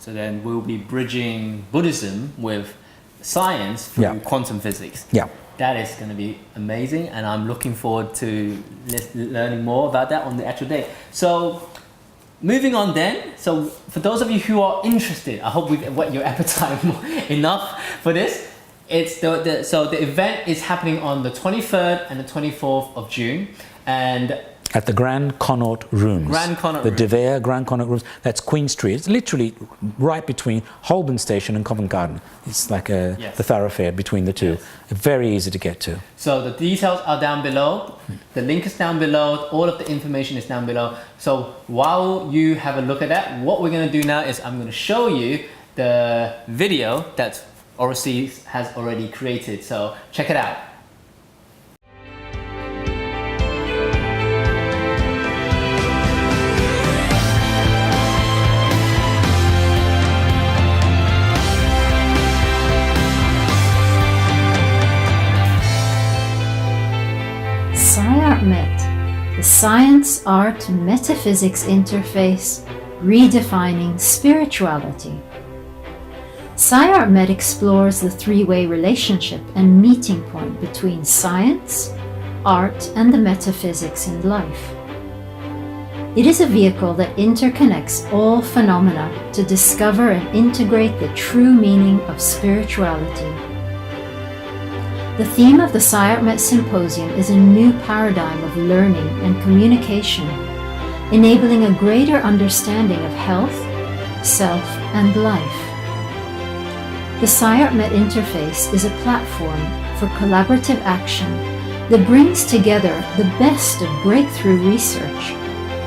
[SPEAKER 1] So then we'll be bridging Buddhism with science through quantum physics.
[SPEAKER 2] Yeah.
[SPEAKER 1] That is going to be amazing, and I'm looking forward to learning more about that on the actual day. So moving on then, so for those of you who are interested, I hope we've whet your appetite enough for this. It's so the event is happening on the 23rd and the 24th of June, and
[SPEAKER 2] at the Grand Connaught Rooms. The De Vere Grand Connaught Rooms. That's Queen Street. It's literally right between Holborn Station and Covent Garden. It's like the thoroughfare between the two.
[SPEAKER 1] Yes.
[SPEAKER 2] Very easy to get to.
[SPEAKER 1] So the details are down below. The link is down below. All of the information is down below. So while you have a look at that, what we're going to do now is I'm going to show you the video that Overseas has already created. So check it out.
[SPEAKER 3] Sci-Art-Met, the science-art-metaphysics interface, redefining spirituality. Sci-Art-Met explores the three-way relationship and meeting point between science, art, and the metaphysics in life. It is a vehicle that interconnects all phenomena to discover and integrate the true meaning of spirituality. The theme of the Sci-Art-Met Symposium is a new paradigm of learning and communication, enabling a greater understanding of health, self, and life. The Sci-Art-Met interface is a platform for collaborative action that brings together the best of breakthrough research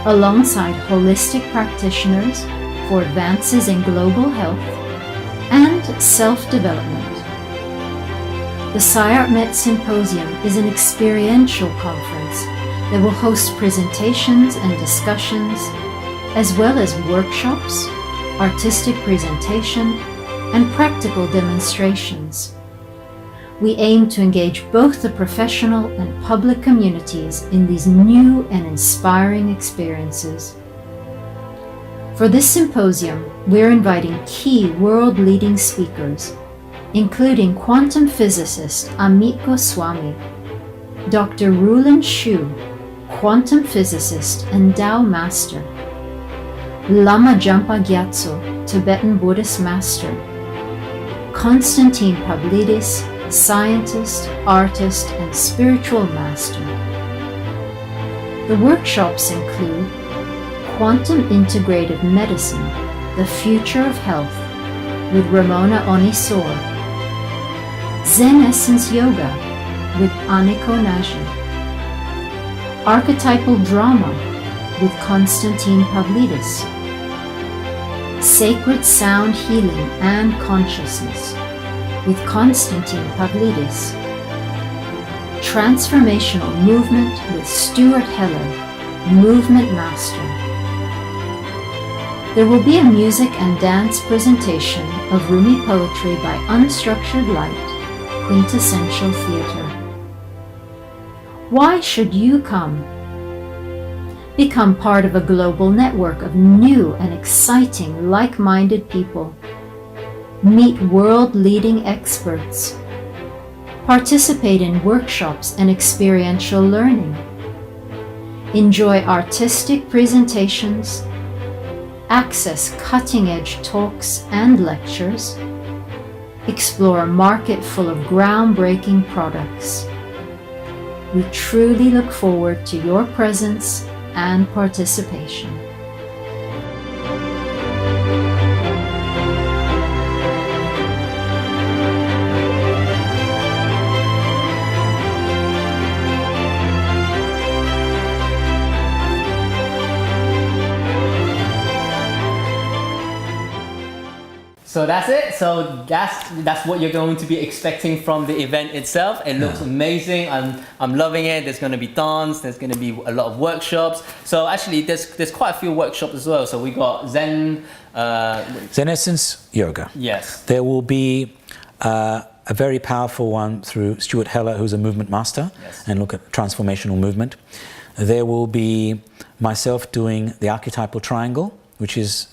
[SPEAKER 3] alongside holistic practitioners for advances in global health and self-development. The Sci-Art-Met Symposium is an experiential conference that will host presentations and discussions, as well as workshops, artistic presentation, and practical demonstrations. We aim to engage both the professional and public communities in these new and inspiring experiences. For this symposium, we're inviting key world-leading speakers, including quantum physicist Amit Goswami, Dr. Rulin Shu, quantum physicist and Tao master, Lama Jampa Gyatso, Tibetan Buddhist master, Konstantin Pavlidis, scientist, artist, and spiritual master. The workshops include Quantum Integrative Medicine, The Future of Health, with Ramona Onisor, Zen Essence Yoga with Aniko Nagy, Archetypal Drama with Konstantin Pavlidis, Sacred Sound Healing and Consciousness with Konstantin Pavlidis, Transformational Movement with Stuart Heller, Movement Master. There will be a music and dance presentation of Rumi poetry by Unstructured Light, Quintessential Theatre. Why should you come? Become part of a global network of new and exciting like-minded people. Meet world-leading experts. Participate in workshops and experiential learning. Enjoy artistic presentations. Access cutting-edge talks and lectures. Explore a market full of groundbreaking products. We truly look forward to your presence and participation.
[SPEAKER 1] So that's it. So that's what you're going to be expecting from the event itself. It looks amazing. I'm loving it. There's going to be dance. There's going to be a lot of workshops. So actually, there's quite a few workshops as well. So we got Zen
[SPEAKER 2] Essence Yoga.
[SPEAKER 1] Yes.
[SPEAKER 2] There will be a very powerful one through Stuart Heller, who's a movement master, and look at transformational movement. There will be myself doing the archetypal triangle, which is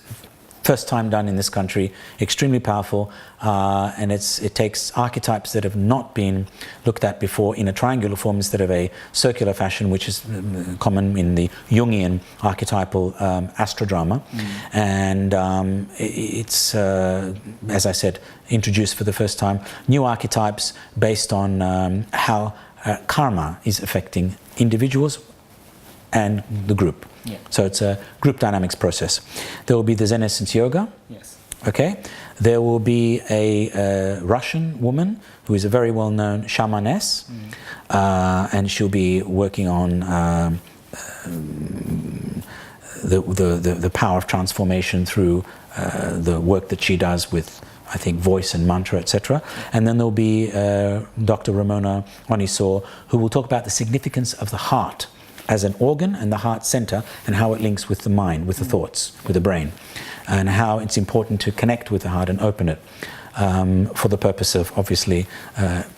[SPEAKER 2] first time done in this country, extremely powerful, and it takes archetypes that have not been looked at before in a triangular form instead of a circular fashion, which is common in the Jungian archetypal astrodrama. And it's, as I said, introduced for the first time, new archetypes based on how karma is affecting individuals and the group.
[SPEAKER 1] Yeah.
[SPEAKER 2] So it's a group dynamics process. There will be the Zen Essence Yoga.
[SPEAKER 1] Yes.
[SPEAKER 2] Okay. There will be a Russian woman who is a very well-known shamaness, and she'll be working on the power of transformation through the work that she does with, I think, voice and mantra, etc. And then there'll be Dr. Ramona Onisor, who will talk about the significance of the heart as an organ and the heart center, and how it links with the mind, with the thoughts, with the brain, and how it's important to connect with the heart and open it for the purpose of, obviously,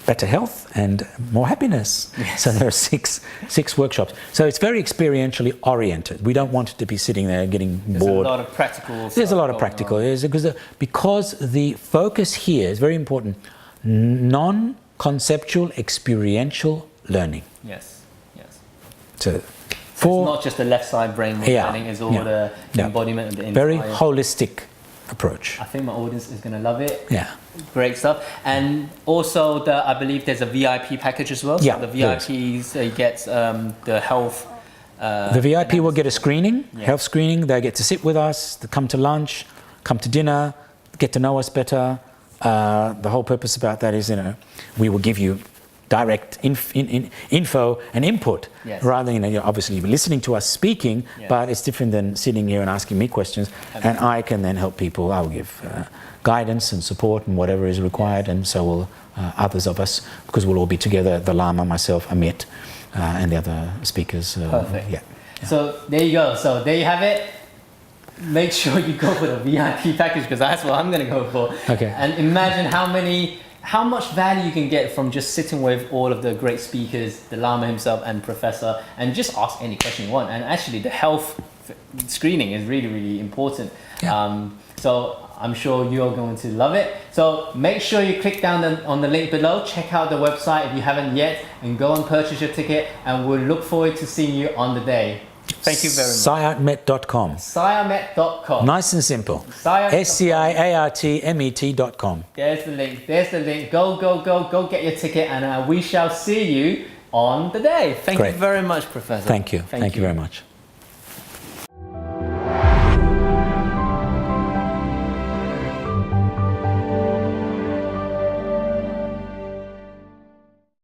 [SPEAKER 2] better health and more happiness.
[SPEAKER 1] Yes.
[SPEAKER 2] So there are six workshops. So it's very experientially oriented. We don't want it to be sitting there getting bored.
[SPEAKER 1] There's a lot of practical.
[SPEAKER 2] There's a lot of practical. Because the focus here is very important. Non-conceptual experiential learning.
[SPEAKER 1] Yes.
[SPEAKER 2] So
[SPEAKER 1] It's not just the left side brain learning, it's all the embodiment of the entire.
[SPEAKER 2] Very holistic approach.
[SPEAKER 1] I think my audience is going to love it.
[SPEAKER 2] Yeah.
[SPEAKER 1] Great stuff. And also, I believe there's a VIP package as well.
[SPEAKER 2] Yeah,
[SPEAKER 1] So the VIPs get the health.
[SPEAKER 2] The VIP will get a screening, health screening. They get to sit with us, to come to lunch, come to dinner, get to know us better. The whole purpose about that is, we will give you direct info and input, rather than, obviously you're listening to us speaking, but it's different than sitting here and asking me questions. And I can then help people. I will give guidance and support and whatever is required, and so will others of us, because we'll all be together, the Lama, myself, Amit, and the other speakers.
[SPEAKER 1] Perfect.
[SPEAKER 2] Yeah.
[SPEAKER 1] So there you go. So there you have it. Make sure you go for the VIP package, because that's what I'm going to go for.
[SPEAKER 2] Okay.
[SPEAKER 1] And imagine how much value you can get from just sitting with all of the great speakers, the Lama himself and Professor, and just ask any question you want. And actually the health screening is really, really important. Yeah. So I'm sure you're going to love it. So make sure you click down on the link below, check out the website if you haven't yet, and go and purchase your ticket, and we'll look forward to seeing you on the day. Thank you very much.
[SPEAKER 2] Sci-Art-Met.com.
[SPEAKER 1] Sci-Art-Met.com.
[SPEAKER 2] Nice and simple. SCIARTMET.com.
[SPEAKER 1] There's the link. There's the link. Go get your ticket, and we shall see you on the day. Thank you very much, Professor.
[SPEAKER 2] Thank you. Thank you very much.